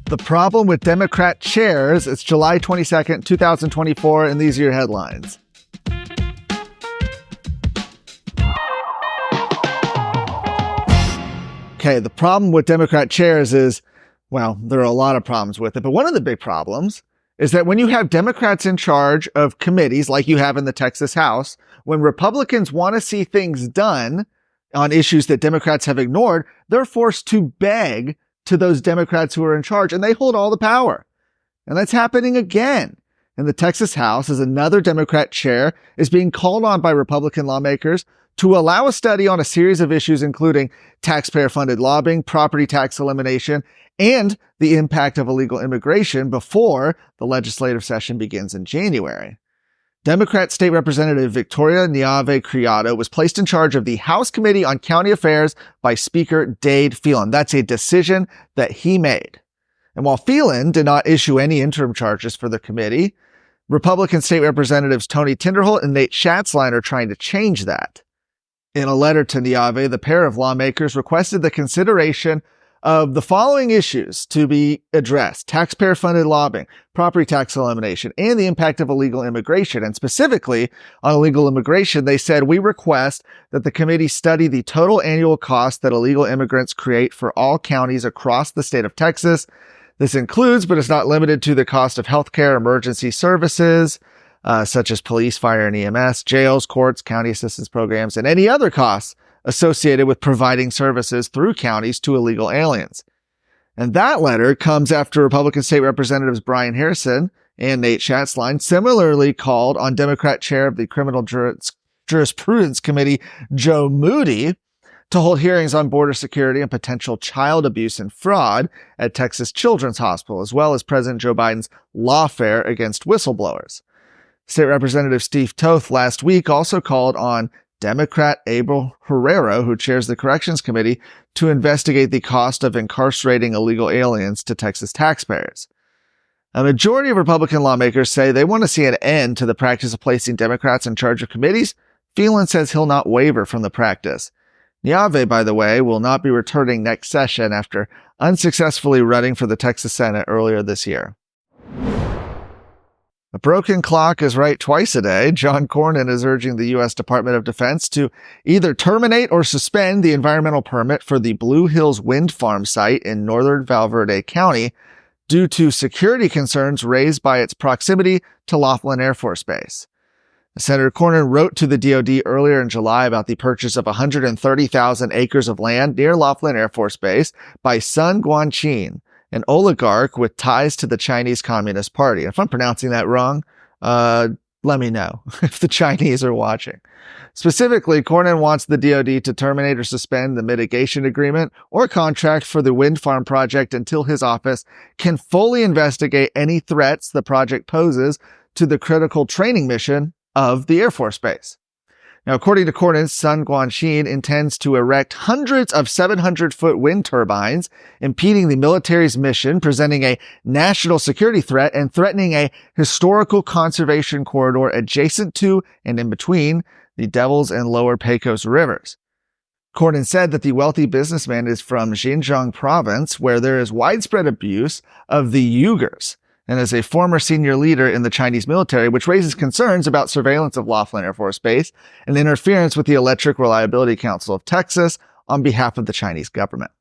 The problem with Democrat chairs. It's July 22nd, 2024, and these are your headlines. Okay, the problem with Democrat chairs is, well, there are a lot of problems with it, but one of the big problems is that when you have Democrats in charge of committees like you have in the Texas House, when Republicans want to see things done on issues that Democrats have ignored, they're forced to beg to those Democrats who are in charge, and they hold all the power. And that's happening again. In the Texas House, as another Democrat chair is being called on by Republican lawmakers to allow a study on a series of issues, including taxpayer-funded lobbying, property tax elimination, and the impact of illegal immigration before the legislative session begins in January. Democrat State Representative Victoria Niave Criado was placed in charge of the House Committee on County Affairs by Speaker Dade Phelan. That's a decision that he made. And while Phelan did not issue any interim charges for the committee, Republican State Representatives Tony Tinderholt and Nate Schatzline are trying to change that. In a letter to Niave, the pair of lawmakers requested the consideration of the following issues to be addressed: taxpayer-funded lobbying, property tax elimination, and the impact of illegal immigration. And specifically on illegal immigration, they said, we request that the committee study the total annual cost that illegal immigrants create for all counties across the state of Texas. This includes, but is not limited to, the cost of healthcare, emergency services, such as police, fire, and EMS, jails, courts, county assistance programs, and any other costs associated with providing services through counties to illegal aliens. And that letter comes after Republican State Representatives Brian Harrison and Nate Schatzline similarly called on Democrat Chair of the Criminal Jurisprudence Committee, Joe Moody, to hold hearings on border security and potential child abuse and fraud at Texas Children's Hospital, as well as President Joe Biden's lawfare against whistleblowers. State Representative Steve Toth last week also called on Democrat Abel Herrera, who chairs the Corrections Committee, to investigate the cost of incarcerating illegal aliens to Texas taxpayers. A majority of Republican lawmakers say they want to see an end to the practice of placing Democrats in charge of committees. Phelan says he'll not waver from the practice. Niave, by the way, will not be returning next session after unsuccessfully running for the Texas Senate earlier this year. A broken clock is right twice a day. John Cornyn is urging the U.S. Department of Defense to either terminate or suspend the environmental permit for the Blue Hills wind farm site in northern Valverde County due to security concerns raised by its proximity to Laughlin Air Force Base. Senator Cornyn wrote to the DoD earlier in July about the purchase of 130,000 acres of land near Laughlin Air Force Base by Sun Guangqin, an oligarch with ties to the Chinese Communist Party. If I'm pronouncing that wrong, let me know if the Chinese are watching. Specifically, Cornyn wants the DoD to terminate or suspend the mitigation agreement or contract for the wind farm project until his office can fully investigate any threats the project poses to the critical training mission of the Air Force Base. Now, according to Cornyn, Sun Guangqin intends to erect hundreds of 700-foot wind turbines, impeding the military's mission, presenting a national security threat, and threatening a historical conservation corridor adjacent to and in between the Devils and Lower Pecos rivers. Cornyn said that the wealthy businessman is from Xinjiang province, where there is widespread abuse of the Uyghurs, and is a former senior leader in the Chinese military, which raises concerns about surveillance of Laughlin Air Force Base and interference with the Electric Reliability Council of Texas on behalf of the Chinese government.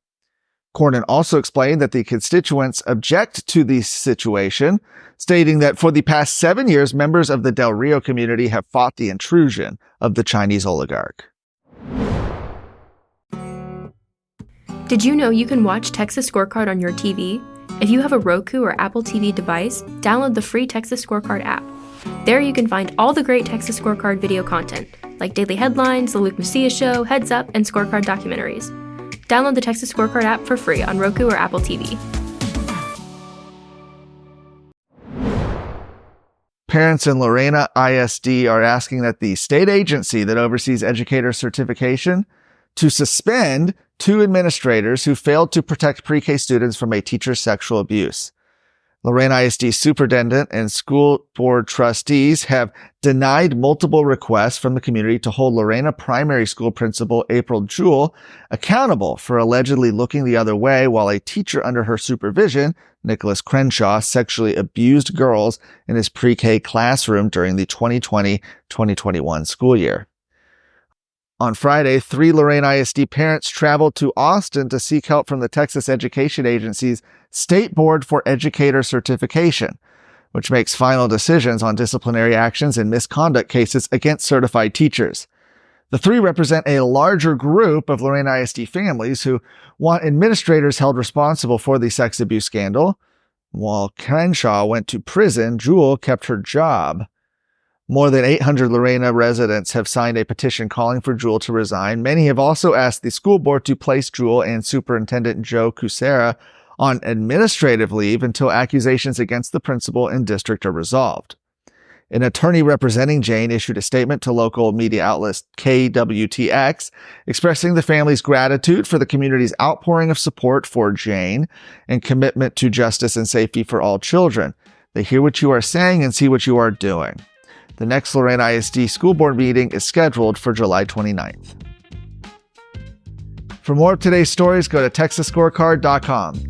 Cornyn also explained that the constituents object to the situation, stating that for the past 7 years, members of the Del Rio community have fought the intrusion of the Chinese oligarch. Did you know you can watch Texas Scorecard on your TV? If you have a Roku or Apple TV device, download the free Texas Scorecard app. There you can find all the great Texas Scorecard video content, like daily headlines, The Luke Macias Show, Heads Up, and Scorecard documentaries. Download the Texas Scorecard app for free on Roku or Apple TV. Parents in Lorena ISD are asking that the state agency that oversees educator certification to suspend 2 administrators who failed to protect pre-K students from a teacher's sexual abuse. Lorena ISD superintendent and school board trustees have denied multiple requests from the community to hold Lorena primary school principal April Jewell accountable for allegedly looking the other way while a teacher under her supervision, Nicholas Crenshaw, sexually abused girls in his pre-K classroom during the 2020-2021 school year. On Friday, 3 Lorena ISD parents traveled to Austin to seek help from the Texas Education Agency's State Board for Educator Certification, which makes final decisions on disciplinary actions and misconduct cases against certified teachers. The 3 represent a larger group of Lorena ISD families who want administrators held responsible for the sex abuse scandal. While Crenshaw went to prison, Jewell kept her job. More than 800 Lorena residents have signed a petition calling for Jewell to resign. Many have also asked the school board to place Jewell and Superintendent Joe Kucera on administrative leave until accusations against the principal and district are resolved. An attorney representing Jane issued a statement to local media outlet KWTX expressing the family's gratitude for the community's outpouring of support for Jane and commitment to justice and safety for all children. They hear what you are saying and see what you are doing. The next Lorena ISD school board meeting is scheduled for July 29th. For more of today's stories, go to TexasScorecard.com.